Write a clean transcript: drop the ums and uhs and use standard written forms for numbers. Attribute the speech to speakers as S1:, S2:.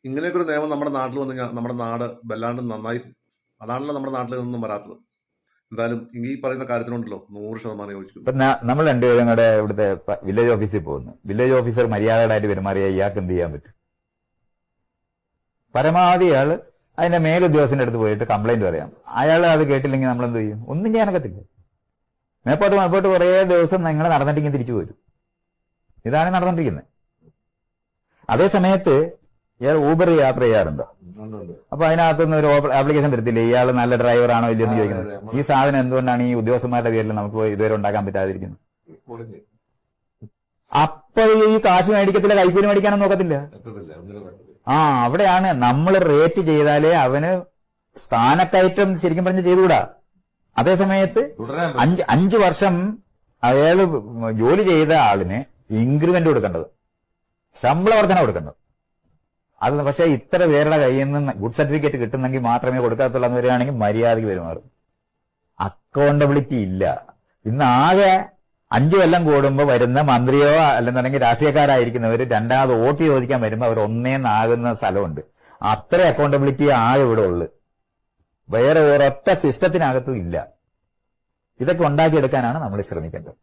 S1: ഇങ്ങനെയൊക്കെ ഒരു നിയമം നമ്മുടെ നാട്ടിൽ വന്നു കഴിഞ്ഞാൽ നമ്മുടെ നാട് വല്ലാണ്ട് നന്നായി. അതാണല്ലോ നമ്മുടെ നാട്ടിൽ നിന്നും വരാത്തത്. എന്തായാലും ഈ പറയുന്ന കാര്യത്തിനുണ്ടല്ലോ 100% യോജിക്കുന്നു.
S2: ഇപ്പൊ നമ്മൾ രണ്ടുപേരും കൂടെ ഇവിടുത്തെ വില്ലേജ് ഓഫീസിൽ പോകുന്നു. വില്ലേജ് ഓഫീസർ മര്യാദയായിട്ട് പെരുമാറിയ ഇയാൾക്ക് എന്ത് ചെയ്യാൻ പറ്റും? പരമാവധി അയാള് അതിന്റെ മേലുദ്യോഗസ്ഥന്റെ അടുത്ത് പോയിട്ട് കംപ്ലൈന്റ് പറയാം. അയാൾ അത് കേട്ടില്ലെങ്കിൽ നമ്മൾ എന്ത് ചെയ്യും? ഒന്നും ചെയ്യാനൊക്കത്തില്ല. മേപ്പോട്ട് കുറേ ദിവസം നിങ്ങൾ നടന്നിട്ടെങ്കിൽ തിരിച്ചു പോരും. ഇതാണ് നടന്നിട്ടിരിക്കുന്നത്. അതേ സമയത്ത് ഇയാൾ ഊബർ യാത്ര ചെയ്യാറുണ്ടോ? അപ്പൊ അതിനകത്തുനിന്ന് ഒരു ആപ്ലിക്കേഷൻ തരത്തില്ലേ, ഇയാൾ നല്ല ഡ്രൈവർ ആണോ ഇല്ലെന്ന് ചോദിക്കുന്നത്. ഈ സാധനം എന്തുകൊണ്ടാണ് ഈ ഉദ്യോഗസ്ഥന്മാരുടെ പേരിൽ നമുക്ക് ഇതുവരെ ഉണ്ടാക്കാൻ പറ്റാതിരിക്കുന്നത്? അപ്പോൾ ഈ കാശ് മേടിക്കത്തില്ല, കൈക്കൂലി മേടിക്കാനൊന്നും നോക്കത്തില്ല. അവിടെയാണ് നമ്മൾ റേറ്റ് ചെയ്താലേ അവന് സ്ഥാനക്കയറ്റം ശരിക്കും പറഞ്ഞ് ചെയ്തുകൂടാ. അതേസമയത്ത് 5 വർഷം അയാള് ജോലി ചെയ്ത ആളിന് ഇൻക്രിമെന്റ് കൊടുക്കേണ്ടത്, ശമ്പള വർധന കൊടുക്കേണ്ടത്. അത് പക്ഷെ ഇത്ര പേരുടെ കയ്യിൽ നിന്ന് ഗുഡ് സർട്ടിഫിക്കറ്റ് കിട്ടുന്നെങ്കിൽ മാത്രമേ കൊടുക്കാത്തുള്ളൂ എന്ന് വരികയാണെങ്കിൽ മര്യാദയ്ക്ക് പെരുമാറും. അക്കൗണ്ടബിലിറ്റി ഇല്ല. ഇന്ന് ആകെ 5 കൊല്ലം കൂടുമ്പോൾ വരുന്ന മന്ത്രിയോ അല്ലെന്നുണ്ടെങ്കിൽ രാഷ്ട്രീയക്കാരായിരിക്കുന്നവർ രണ്ടാമത് വോട്ട് ചോദിക്കാൻ വരുമ്പോൾ അവർ ഒന്നേന്നാകുന്ന സ്ഥലമുണ്ട്. അത്ര അക്കൗണ്ടബിലിറ്റി ആകെ ഇവിടെ ഉള്ളു. വേറെ ഒരൊറ്റ സിസ്റ്റത്തിനകത്തും ഇല്ല. ഇതൊക്കെ ഉണ്ടാക്കിയെടുക്കാനാണ് നമ്മൾ ശ്രമിക്കേണ്ടത്.